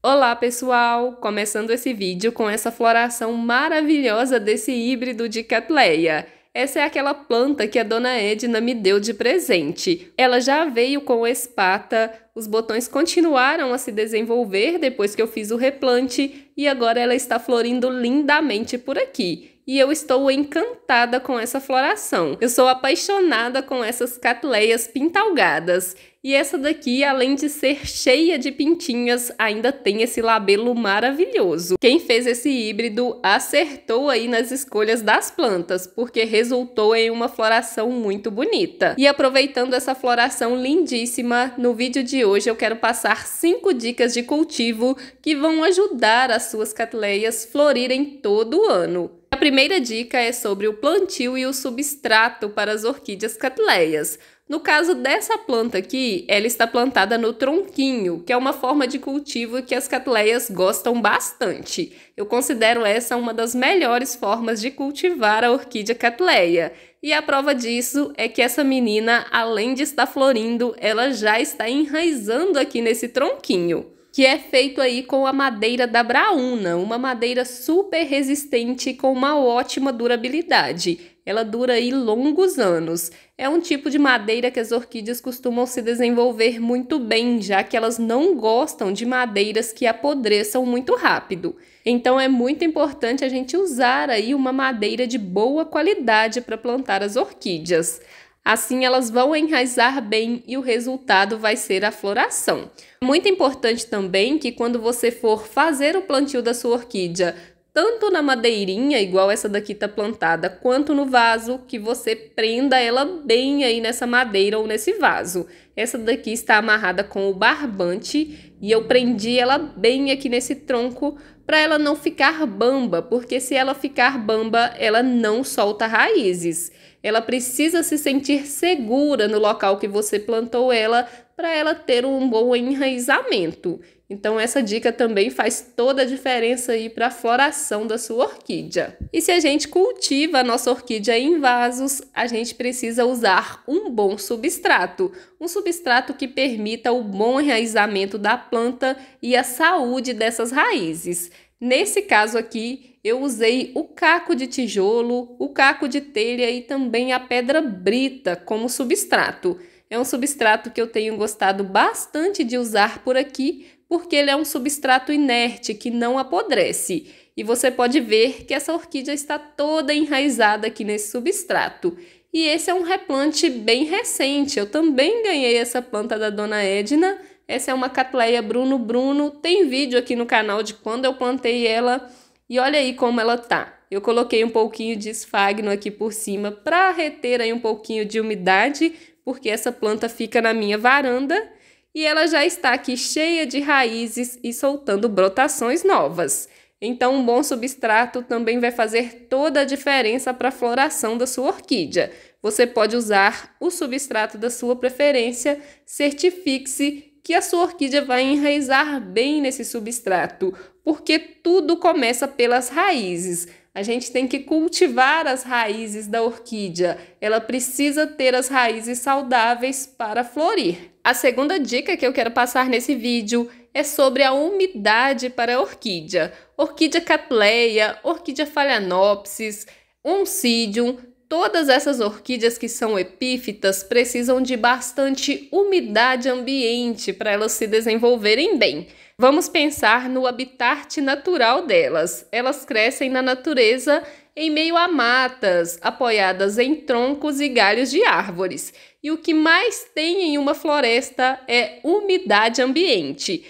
Olá pessoal! Começando esse vídeo com essa floração maravilhosa desse híbrido de Cattleya. Essa é aquela planta que a dona Edna me deu de presente. Ela já veio com espata, os botões continuaram a se desenvolver depois que eu fiz o replante e agora ela está florindo lindamente por aqui. E eu estou encantada com essa floração. Eu sou apaixonada com essas Cattleyas pintalgadas. E essa daqui, além de ser cheia de pintinhas, ainda tem esse labelo maravilhoso. Quem fez esse híbrido acertou aí nas escolhas das plantas, porque resultou em uma floração muito bonita. E aproveitando essa floração lindíssima, no vídeo de hoje eu quero passar 5 dicas de cultivo que vão ajudar as suas Cattleyas florirem todo o ano. A primeira dica é sobre o plantio e o substrato para as orquídeas Cattleyas. No caso dessa planta aqui, ela está plantada no tronquinho, que é uma forma de cultivo que as Cattleyas gostam bastante. Eu considero essa uma das melhores formas de cultivar a orquídea Cattleya. E a prova disso é que essa menina, além de estar florindo, ela já está enraizando aqui nesse tronquinho, que é feito aí com a madeira da Braúna, uma madeira super resistente com uma ótima durabilidade. Ela dura aí longos anos. É um tipo de madeira que as orquídeas costumam se desenvolver muito bem, já que elas não gostam de madeiras que apodreçam muito rápido. Então é muito importante a gente usar aí uma madeira de boa qualidade para plantar as orquídeas. Assim elas vão enraizar bem e o resultado vai ser a floração. Muito importante também que quando você for fazer o plantio da sua orquídea, tanto na madeirinha, igual essa daqui tá plantada, quanto no vaso, que você prenda ela bem aí nessa madeira ou nesse vaso. Essa daqui está amarrada com o barbante e eu prendi ela bem aqui nesse tronco para ela não ficar bamba, porque se ela ficar bamba, ela não solta raízes. Ela precisa se sentir segura no local que você plantou ela para ela ter um bom enraizamento. Então essa dica também faz toda a diferença aí para a floração da sua orquídea. E se a gente cultiva a nossa orquídea em vasos, a gente precisa usar um bom substrato. Um substrato que permita o bom enraizamento da planta e a saúde dessas raízes. Nesse caso aqui, eu usei o caco de tijolo, o caco de telha e também a pedra brita como substrato. É um substrato que eu tenho gostado bastante de usar por aqui, porque ele é um substrato inerte que não apodrece. E você pode ver que essa orquídea está toda enraizada aqui nesse substrato. E esse é um replante bem recente. Eu também ganhei essa planta da dona Edna. Essa é uma Cattleya Bruno Bruno. Tem vídeo aqui no canal de quando eu plantei ela. E olha aí como ela tá. Eu coloquei um pouquinho de esfagno aqui por cima para reter aí um pouquinho de umidade, porque essa planta fica na minha varanda. E ela já está aqui cheia de raízes e soltando brotações novas. Então, um bom substrato também vai fazer toda a diferença para a floração da sua orquídea. Você pode usar o substrato da sua preferência, certifique-se que a sua orquídea vai enraizar bem nesse substrato, porque tudo começa pelas raízes. A gente tem que cultivar as raízes da orquídea. Ela precisa ter as raízes saudáveis para florir. A segunda dica que eu quero passar nesse vídeo é sobre a umidade para a orquídea. Orquídea Cattleya, orquídea Phalaenopsis, Oncidium, todas essas orquídeas que são epífitas precisam de bastante umidade ambiente para elas se desenvolverem bem. Vamos pensar no habitat natural delas. Elas crescem na natureza em meio a matas, apoiadas em troncos e galhos de árvores. E o que mais tem em uma floresta é umidade ambiente.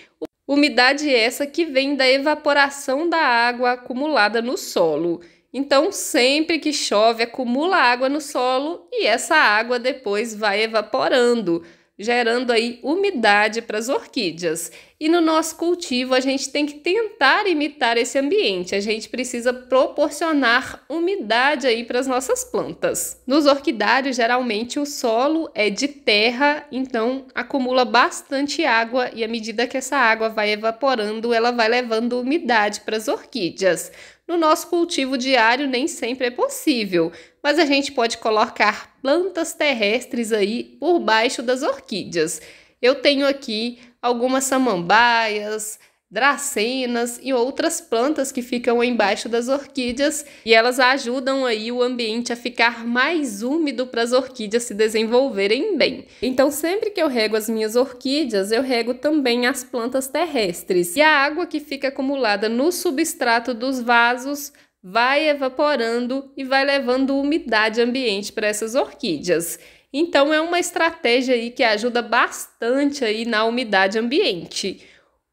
Umidade essa que vem da evaporação da água acumulada no solo. Então, sempre que chove, acumula água no solo e essa água depois vai evaporando, gerando aí umidade para as orquídeas. E no nosso cultivo a gente tem que tentar imitar esse ambiente. A gente precisa proporcionar umidade aí para as nossas plantas. Nos orquidários, geralmente o solo é de terra, então acumula bastante água e à medida que essa água vai evaporando, ela vai levando umidade para as orquídeas. No nosso cultivo diário nem sempre é possível, mas a gente pode colocar plantas terrestres aí por baixo das orquídeas. Eu tenho aqui algumas samambaias, dracenas e outras plantas que ficam embaixo das orquídeas e elas ajudam aí o ambiente a ficar mais úmido para as orquídeas se desenvolverem bem. Então, sempre que eu rego as minhas orquídeas, eu rego também as plantas terrestres. E a água que fica acumulada no substrato dos vasos vai evaporando e vai levando umidade ambiente para essas orquídeas. Então, é uma estratégia aí que ajuda bastante aí na umidade ambiente.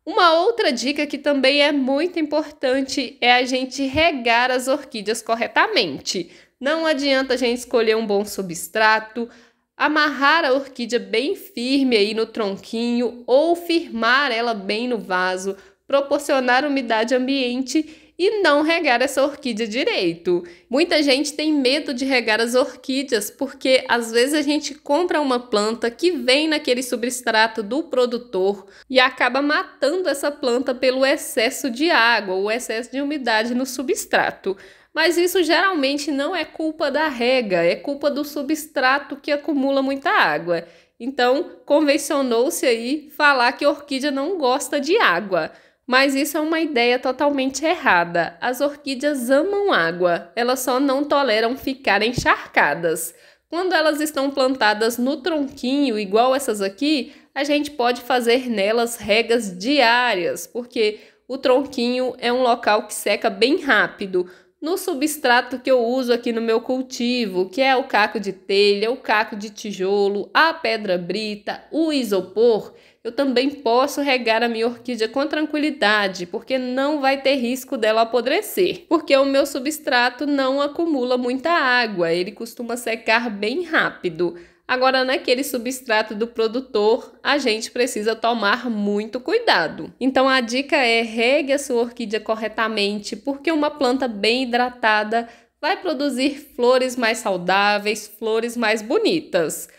Uma outra dica que também é muito importante é a gente regar as orquídeas corretamente. Não adianta a gente escolher um bom substrato, amarrar a orquídea bem firme aí no tronquinho ou firmar ela bem no vaso, proporcionar umidade ambiente e não regar essa orquídea direito. Muita gente tem medo de regar as orquídeas porque às vezes a gente compra uma planta que vem naquele substrato do produtor e acaba matando essa planta pelo excesso de água ou excesso de umidade no substrato. Mas isso geralmente não é culpa da rega, é culpa do substrato que acumula muita água. Então, convencionou-se aí falar que a orquídea não gosta de água. Mas isso é uma ideia totalmente errada. As orquídeas amam água, elas só não toleram ficar encharcadas. Quando elas estão plantadas no tronquinho, igual essas aqui, a gente pode fazer nelas regas diárias, porque o tronquinho é um local que seca bem rápido. No substrato que eu uso aqui no meu cultivo, que é o caco de telha, o caco de tijolo, a pedra brita, o isopor, eu também posso regar a minha orquídea com tranquilidade, porque não vai ter risco dela apodrecer. Porque o meu substrato não acumula muita água, ele costuma secar bem rápido. Agora, naquele substrato do produtor, a gente precisa tomar muito cuidado. Então, a dica é regue a sua orquídea corretamente, porque uma planta bem hidratada vai produzir flores mais saudáveis, flores mais bonitas.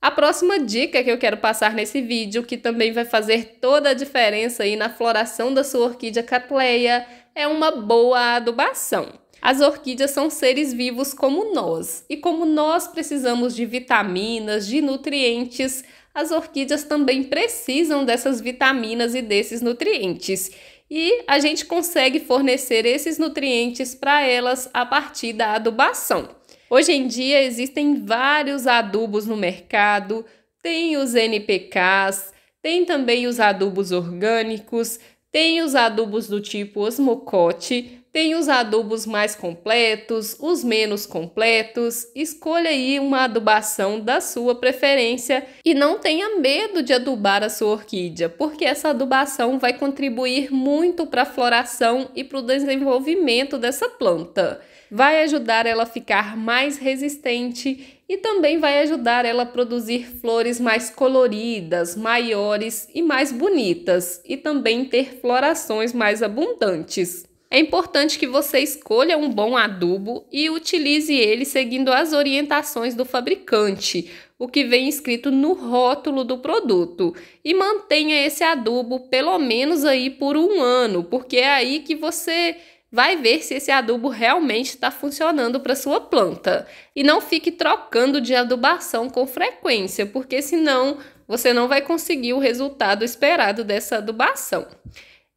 A próxima dica que eu quero passar nesse vídeo, que também vai fazer toda a diferença aí na floração da sua orquídea Cattleya, é uma boa adubação. As orquídeas são seres vivos como nós, e como nós precisamos de vitaminas, de nutrientes, as orquídeas também precisam dessas vitaminas e desses nutrientes. E a gente consegue fornecer esses nutrientes para elas a partir da adubação. Hoje em dia existem vários adubos no mercado, tem os NPKs, tem também os adubos orgânicos, tem os adubos do tipo osmocote, tem os adubos mais completos, os menos completos. Escolha aí uma adubação da sua preferência e não tenha medo de adubar a sua orquídea, porque essa adubação vai contribuir muito para a floração e para o desenvolvimento dessa planta. Vai ajudar ela a ficar mais resistente e também vai ajudar ela a produzir flores mais coloridas, maiores e mais bonitas, e também ter florações mais abundantes. É importante que você escolha um bom adubo e utilize ele seguindo as orientações do fabricante, o que vem escrito no rótulo do produto, e mantenha esse adubo pelo menos aí por 1 ano, porque é aí que você vai ver se esse adubo realmente está funcionando para sua planta. E não fique trocando de adubação com frequência, porque senão você não vai conseguir o resultado esperado dessa adubação.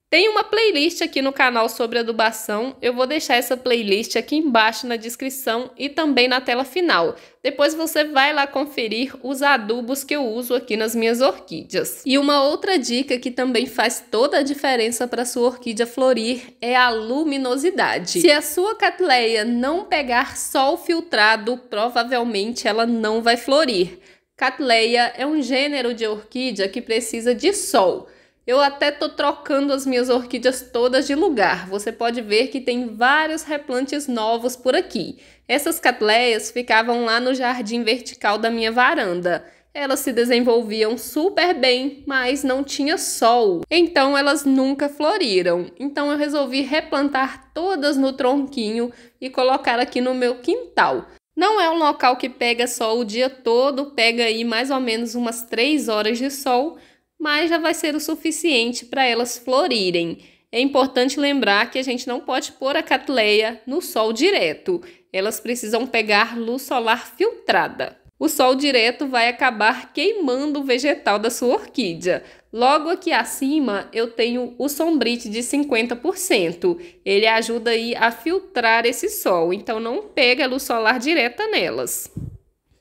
Tem uma playlist aqui no canal sobre adubação, eu vou deixar essa playlist aqui embaixo na descrição e também na tela final. Depois você vai lá conferir os adubos que eu uso aqui nas minhas orquídeas. E uma outra dica que também faz toda a diferença para sua orquídea florir é a luminosidade. Se a sua Cattleya não pegar sol filtrado, provavelmente ela não vai florir. Cattleya é um gênero de orquídea que precisa de sol. Eu até tô trocando as minhas orquídeas todas de lugar. Você pode ver que tem vários replantes novos por aqui. Essas Cattleyas ficavam lá no jardim vertical da minha varanda. Elas se desenvolviam super bem, mas não tinha sol. Então elas nunca floriram. Então eu resolvi replantar todas no tronquinho e colocar aqui no meu quintal. Não é um local que pega sol o dia todo, pega aí mais ou menos umas 3 horas de sol, mas já vai ser o suficiente para elas florirem. É importante lembrar que a gente não pode pôr a Cattleya no sol direto. Elas precisam pegar luz solar filtrada. o sol direto vai acabar queimando o vegetal da sua orquídea. Logo aqui acima eu tenho o sombrite de 50%. Ele ajuda aí a filtrar esse sol, então não pega a luz solar direta nelas.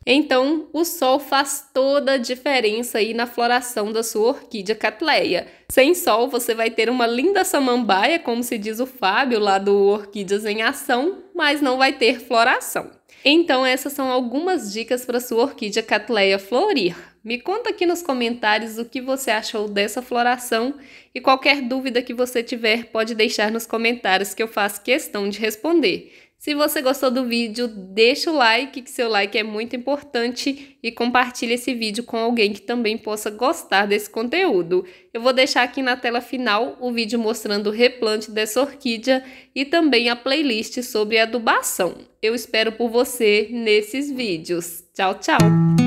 Então, o sol faz toda a diferença aí na floração da sua orquídea Cattleya. Sem sol, você vai ter uma linda samambaia, como se diz o Fábio lá do Orquídeas em Ação, mas não vai ter floração. Então, essas são algumas dicas para sua orquídea Cattleya florir. Me conta aqui nos comentários o que você achou dessa floração e qualquer dúvida que você tiver, pode deixar nos comentários que eu faço questão de responder. Se você gostou do vídeo, deixa o like, que seu like é muito importante, e compartilhe esse vídeo com alguém que também possa gostar desse conteúdo. Eu vou deixar aqui na tela final o vídeo mostrando o replante dessa orquídea e também a playlist sobre adubação. Eu espero por você nesses vídeos. Tchau, tchau!